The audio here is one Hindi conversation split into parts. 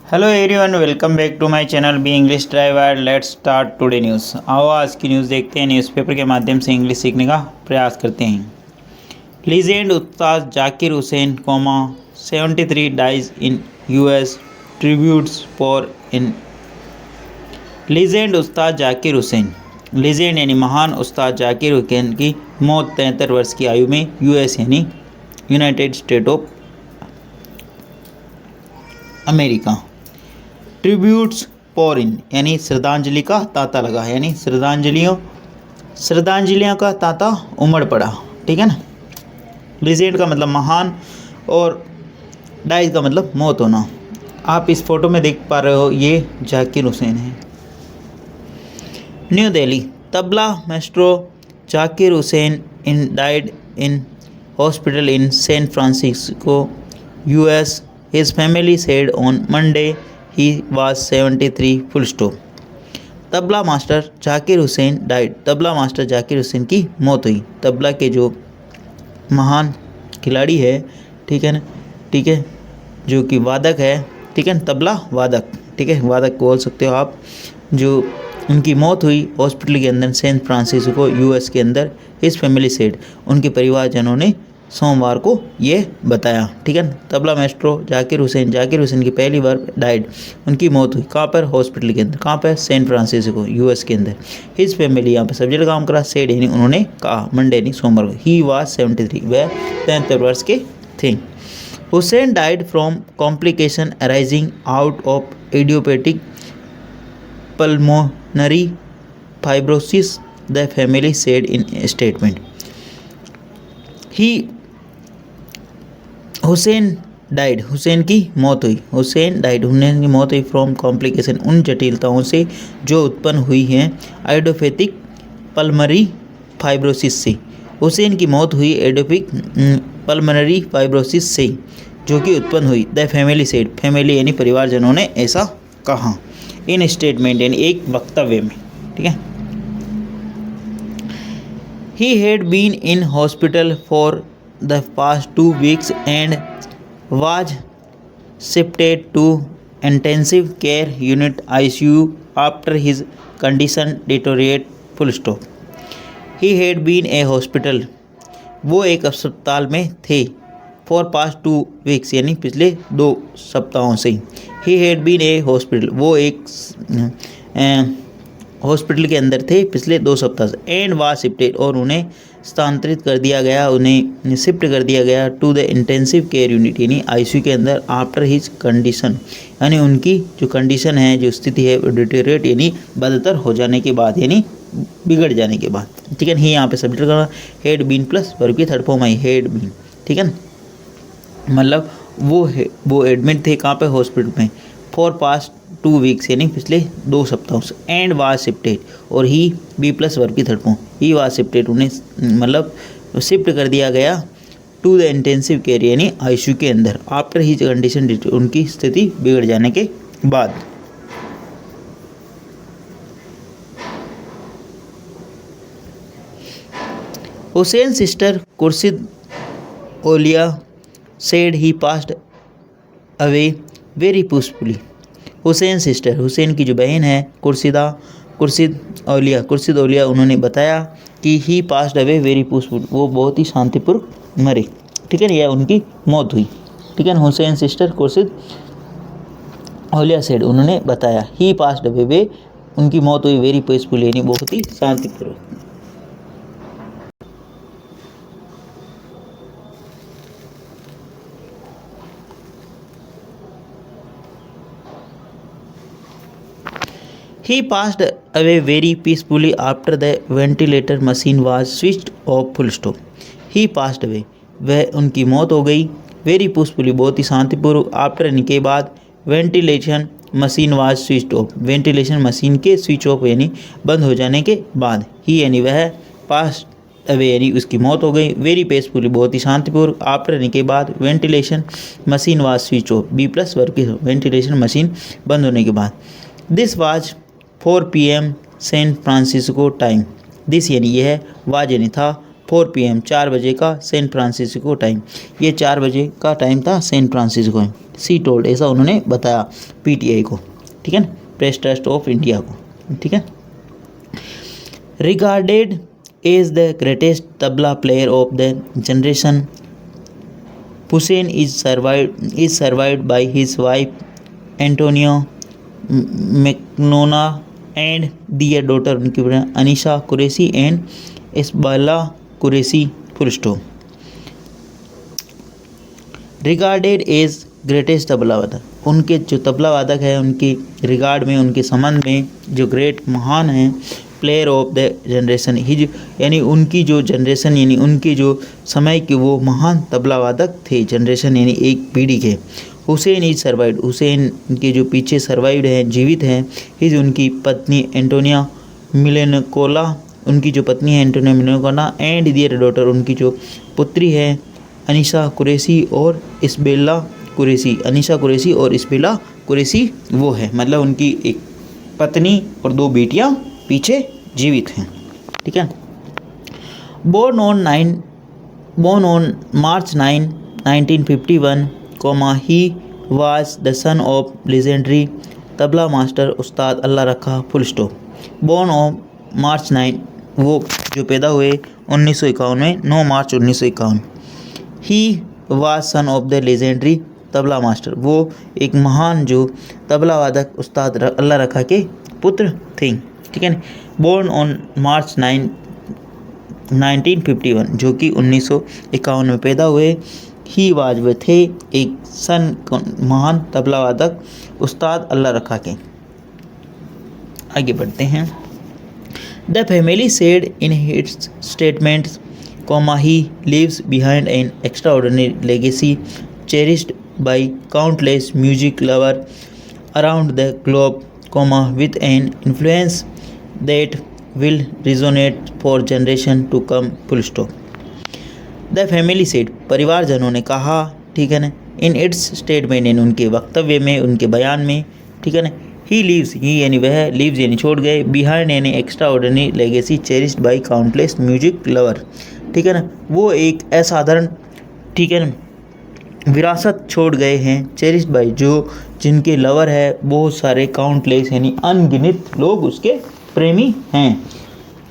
Hello everyone, welcome back to my channel be English driver. Let's start today news. आओ आज की न्यूज़ देखते हैं। न्यूज़पेपर के माध्यम से इंग्लिश सीखने का प्रयास करते हैं। Legend Ustad Zakir Hussain 73 dies in US tributes for in. Legend Ustad Zakir Hussain, legend यानी महान उस्ताद जाकिर हुसैन की मौत 73 वर्ष की आयु में यूएस यानी United state of America. Tributes for इन यानी श्रद्धांजलि का तांता लगा, यानी श्रद्धांजलियों का तांता उमड़ पड़ा। ठीक है ना। लीजेंड का मतलब महान और डाइज का मतलब मौत होना। आप इस फोटो में देख पा रहे हो, ये जाकिर हुसैन है। New Delhi, tabla maestro Zakir Hussain in died in hospital in San Francisco, US. His family said on Monday he was 73 full stop। Tabla master Zakir Hussain died, tabla master Zakir Hussain की मौत हुई। तबला के जो महान खिलाड़ी है, ठीक है ना, ठीक है, जो कि वादक है, ठीक है, तबला वादक, ठीक है, वादक बोल सकते हो आप, जो उनकी मौत हुई हॉस्पिटल के अंदर सैन फ्रांसिस्को यूएस के अंदर। हिज फैमिली सेड, उनके परिवारजनों ने सोमवार को ये बताया। ठीक है। तबला मास्ट्रो जाकिर हुसैन की पहली बार डाइड, उनकी मौत हुई कहाँ पर? हॉस्पिटल के अंदर। कहाँ पर? सैन फ्रांसिस्को यूएस के अंदर। हिज फैमिली, यहाँ पर सब्जेक्ट काम करा, सेड यानी उन्होंने कहा, मंडे यानी सोमवार को। ही वाज 73, वह 73 वर्ष के थे। Hussain died from complication arising out of idiopathic pulmonary fibrosis, the family said in statement. Hussain died, Hussain की मौत हुई, हुसैन की मौत हुई फ्रॉम कॉम्प्लिकेशन, उन जटिलताओं से जो उत्पन्न हुई हैं आइडियोपैथिक पल्मनरी फाइब्रोसिस से। हुसैन की मौत हुई एडोपिक पल्मनरी फाइब्रोसिस से, जो कि उत्पन्न हुई। द फैमिली सेड, फैमिली यानी परिवारजनों ने ऐसा कहा। इन स्टेटमेंट यानी एक वक्तव्य में। ठीक है। He had been in hospital for the past 2 weeks and was shifted to intensive care unit ICU after his condition deteriorated full stop। He had been a hospital, वो एक अस्पताल में थे। for past 2 weeks यानी पिछले 2 सप्ताहों से। He had been a hospital, वो एक हॉस्पिटल के अंदर थे पिछले 2 सप्ताह से। एंड वाज शिफ्टेड, और उन्हें स्थानांतरित कर दिया गया, उन्हें शिफ्ट कर दिया गया to the intensive care unit यानी आईसीयू के अंदर। आफ्टर हिज कंडीशन, यानी उनकी जो कंडीशन है, जो स्थिति है, डिटेरियोरेट यानी बदतर हो जाने के बाद, यानी बिगड़ जाने के बाद। ठीक है। ही यहाँ पे सब्जेक्ट करना, हेड बीन प्लस वर्ब की थर्ड फॉर्म आई, हेड बीन। ठीक है। मतलब वो एडमिट थे कहाँ पे? हॉस्पिटल में। फॉर पास्ट 2 वीक्स यानी पिछले 2 सप्ताहों से। एंड वाज शिफ्टेड, और ही बी प्लस वर्ब की third form, he was shifted, उन्हें मतलब शिफ्ट कर दिया गया टू द इंटेंसिव केयर यानी आईसीयू के अंदर। आफ्टर ही कंडीशन, उनकी स्थिति बिगड़ जाने के बाद। हुसैन सिस्टर खुर्शीद ओलिया said he passed away very peacefully. Hussain sister, Hussain की जो बहन है खुर्शीद ओलिया, उन्होंने बताया कि ही पास्ड अवे वेरी पीसफुल, वो बहुत ही शांतिपूर्वक मरे। ठीक है ना, यह उनकी मौत हुई। ठीक है ना। हुसैन सिस्टर खुर्शीद ओलिया सेड, उन्होंने बताया, ही पास्ड अवे, वे उनकी मौत हुई वेरी पीसफुल यानी बहुत ही शांतिपूर्वक। He passed away very peacefully after the ventilator machine was switched off full stop। He passed away, वह उनकी मौत हो गई। वेरी पीसफुली, बहुत ही शांतिपूर्वक। आफ्टर यानी के बाद, ventilation machine was switch of, ventilation machine के स्विच ऑफ यानी बंद हो जाने के बाद। ही यानी वह, पास अवे यानी उसकी मौत हो गई। वेरी पीसफुली, बहुत ही शांतिपूर्वक। आफ्टर यानी के बाद, ventilation machine was switch off, be plus verb की, वेंटिलेशन मशीन बंद होने के बाद। This was 4 PM San Francisco time. This यानी यह, वाज यानी था, 4 PM 4 बजे का सैन फ्रांसिस्को टाइम। ये 4 बजे का टाइम था सैन फ्रांसिस्को में। सी टोल्ड, ऐसा उन्होंने बताया PTI को, ठीक है ना, प्रेस ट्रस्ट ऑफ इंडिया को, ठीक है। Regarded as the greatest tabla player of the generation, Hussain is survived by his wife Antonia Minnecola and their daughter, उनकी Anisa Qureshi and Isabella Qureshi, full stop. Regarded as greatest tabla वादक, उनके जो तबला वादक है उनके रिगार्ड में, उनके संबंध में जो ग्रेट महान हैं, player of the generation his, यानी उनकी जो जनरेशन यानी उनके जो समय के वो महान तबला वादक थे, जनरेशन यानी एक पीढ़ी के। हुसैन इज सर्वाइव्ड, हुसैन के जो पीछे सर्वाइव्ड हैं, जीवित हैं, हिज उनकी पत्नी एंटोनिया मिलेनकोला, उनकी जो पत्नी है एंटोनिया मिलेनकोला, एंड दियर डॉटर, उनकी जो पुत्री है अनीशा कुरैशी और इस्बेला कुरैशी, अनीशा कुरैशी और इस्बेला कुरैशी वो है, मतलब उनकी एक पत्नी और 2 बेटियां पीछे जीवित हैं, ठीक है। Born on March 9, 1951, he was the son of legendary tabla master Ustad Allah Rakha, full stop. Born on March 9, वो जो पैदा हुए 1951 में, 9 मार्च 1951। He was son of the legendary tabla master, वो एक महान जो तबला वादक उस्ताद अल्लाह रखा के पुत्र थे, ठीक है ना। बोर्न ऑन मार्च 9, 1951, जो कि 1951 में पैदा हुए। ही वाज, वे थे, एक सन महान तबला वादक उस्ताद अल्लाह रखा के। आगे बढ़ते हैं। The family said in its statements, he leaves behind an extraordinary legacy cherished by countless music lovers around the globe, with an influence that will resonate for generation to come, full stop. The family said, परिवारजनों ने कहा, ठीक है ना, इन इट्स स्टेटमेंट, यानी उनके वक्तव्य में, उनके बयान में, ठीक है ना। ही लीव्स, ही यानी वह, लीव्स यानी छोड़ गए, बिहाइंड यानी extra ordinary legacy cherished by countless music lover, ठीक है ना, वो एक असाधारण, ठीक है ना, विरासत छोड़ गए हैं, चेरिस्ड बाई, जो जिनके लवर है बहुत सारे, काउंटलेस यानी अनगिनत लोग उसके प्रेमी हैं,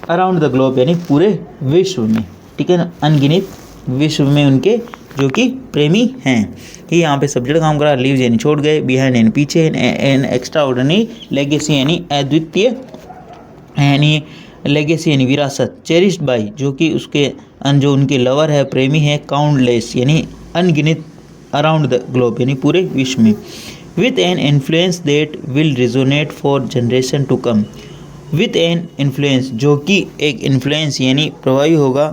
अराउंड द ग्लोब यानी पूरे विश्व में, ठीक है ना, अनगिनत विश्व में उनके जो कि प्रेमी हैं। ये यहाँ पे सब्जेक्ट काम करा, लीव्स यानी छोड़ गए, बिहाइंड यानी पीछे, एन एक्स्ट्रा ऑर्डिनरी, लेगेसी यानी अद्वितीय, यानी लेगेसी यानी विरासत, चेरिस्ड बाई, जो कि उसके जो उनके लवर है, प्रेमी है, काउंटलेस यानी अनगिनत, अराउंड द ग्लोब यानी पूरे विश्व में, with an influence that will resonate for generation to come, with an influence, जो कि एक इन्फ्लुएंस यानी प्रभावी होगा,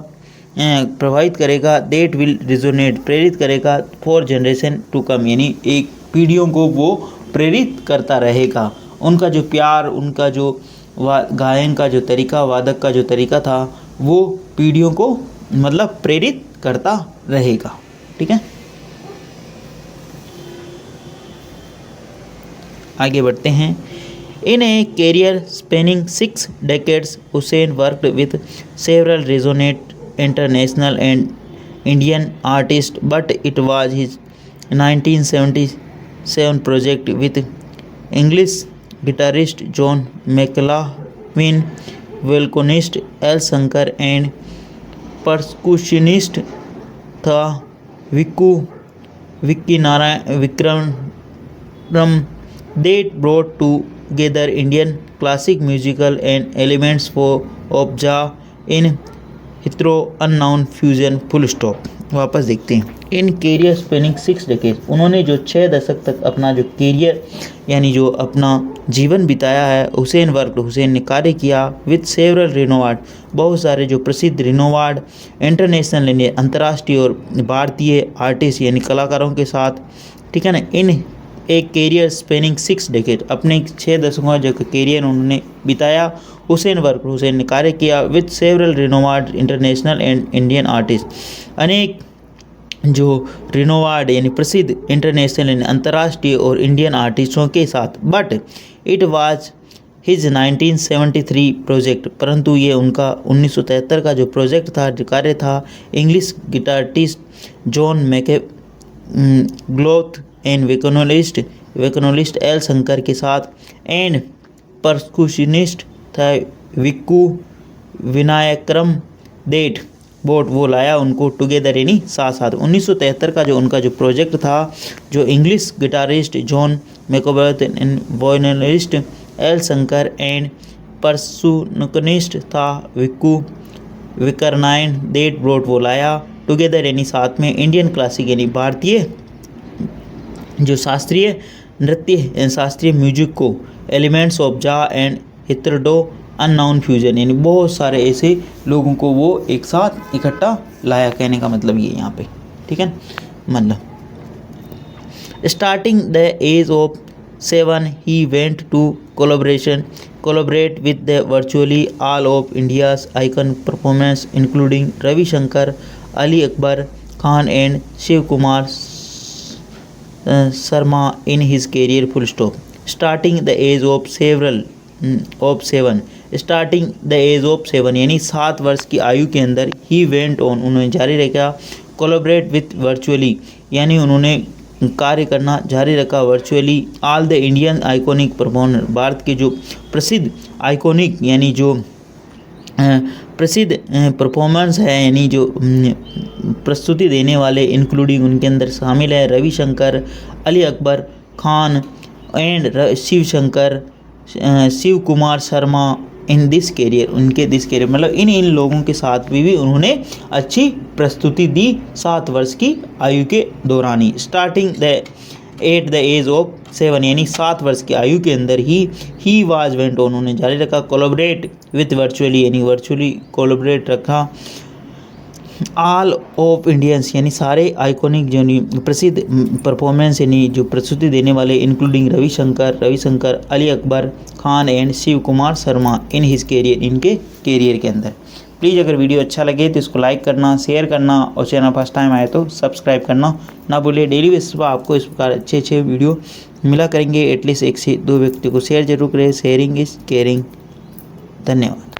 प्रभावित करेगा, दैट विल रिजोनेट, प्रेरित करेगा, फॉर जनरेशन टू कम, यानी एक पीढ़ियों को वो प्रेरित करता रहेगा। उनका जो प्यार, उनका जो गायन का जो तरीका, वादक का जो तरीका था, वो पीढ़ियों को मतलब प्रेरित करता रहेगा, ठीक है। आगे बढ़ते हैं। In a career spanning 6 decades, Hussain worked with several renowned international and Indian artists, but it was his 1977 project with English guitarist John McLaughlin, violinist Al Shankar and percussionist था Vikram that brought together Indian classic musical and elements of jazz in Heathrow unknown fusion, full stop. वापस देखते हैं। इन कैरियर स्पेनिंग 6 डेकेड, उन्होंने जो 6 दशक तक अपना जो कैरियर यानी जो अपना जीवन बिताया है, हुसैन वर्क, हुसैन ने कार्य किया विथ सेवरल रिनोवार्ड, बहुत सारे जो प्रसिद्ध रिनोवार्ड, इंटरनेशनल यानी अंतर्राष्ट्रीय और भारतीय आर्टिस्ट यानी कलाकारों के साथ, ठीक है ना। इन एक कैरियर स्पेनिंग 6 डेकेड, अपने 6 दशकों का जो कैरियर उन्होंने बिताया, हुसैन वर्क, हुसैन ने कार्य किया with several renowned international and Indian artist, अनेक जो रिनोवार्ड यानी प्रसिद्ध इंटरनेशनल यानी अंतर्राष्ट्रीय और इंडियन आर्टिस्टों के साथ। But it was his 1973 project, परंतु ये उनका 1973 का जो प्रोजेक्ट था, जो कार्य था, English guitarist John McLaughlin and vocalist L Shankar के साथ एंड परक्यूशनिस्ट था विक्कू विनायकरम डेट बोट, वो लाया उनको टुगेदर यानी साथ साथ। 1973 का जो उनका जो प्रोजेक्ट था, जो English guitarist John McLaughlin and vocalist L Shankar and percussionist था विक्कू विकरनाइन डेट बोट, वो लाया टुगेदर यानी साथ में इंडियन क्लासिक यानी भारतीय जो शास्त्रीय नृत्य शास्त्रीय म्यूजिक को एलिमेंट्स ऑफ जा एंड हित्रडो अननाउन फ्यूजन, यानी बहुत सारे ऐसे लोगों को वो एक साथ इकट्ठा लाया, कहने का मतलब ये यहाँ पे, ठीक है। मतलब starting the age of 7 he went to collaborate with the virtually all of India's icon performers including Ravi Shankar, Ali Akbar Khan and Shiv Kumar Sharma in his career full stop. Starting the age of 7 यानी 7 वर्ष की आयु के अंदर ही वेंट ऑन उन्होंने जारी रखा कोलैबोरेट विथ वर्चुअली यानी उन्होंने कार्य करना जारी रखा virtually all the Indian iconic performer, Bharat के जो प्रसिद्ध आइकॉनिक यानी जो प्रसिद्ध परफॉर्मेंस है यानी जो प्रस्तुति देने वाले, इंक्लूडिंग उनके अंदर शामिल है Ravi Shankar, Ali Akbar Khan and Shiv Kumar Sharma in this career, उनके दिस कैरियर मतलब इन लोगों के साथ भी उन्होंने अच्छी प्रस्तुति दी 7 वर्ष की आयु के दौरान ही। Starting at the age of 7 यानी 7 वर्ष की आयु के अंदर ही वाज वेंट ऑन उन्होंने जारी रखा कोलैबोरेट विथ वर्चुअली यानी वर्चुअली कोलैबोरेट रखा ऑल ऑफ इंडियंस यानी सारे आइकॉनिक जो प्रसिद्ध परफॉर्मेंस यानी जो प्रस्तुति देने वाले, including Ravi Shankar, Ali Akbar Khan and Shiv Kumar Sharma in his career, इनके कैरियर के अंदर। प्लीज़ अगर वीडियो अच्छा लगे तो इसको लाइक करना, शेयर करना और चैनल फर्स्ट टाइम आए तो सब्सक्राइब करना ना भूलिए। डेली बेसिस पर आपको इस प्रकार अच्छे वीडियो मिला करेंगे, एटलीस्ट 1 से 2 व्यक्ति को शेयर जरूर करें। Sharing is caring. धन्यवाद।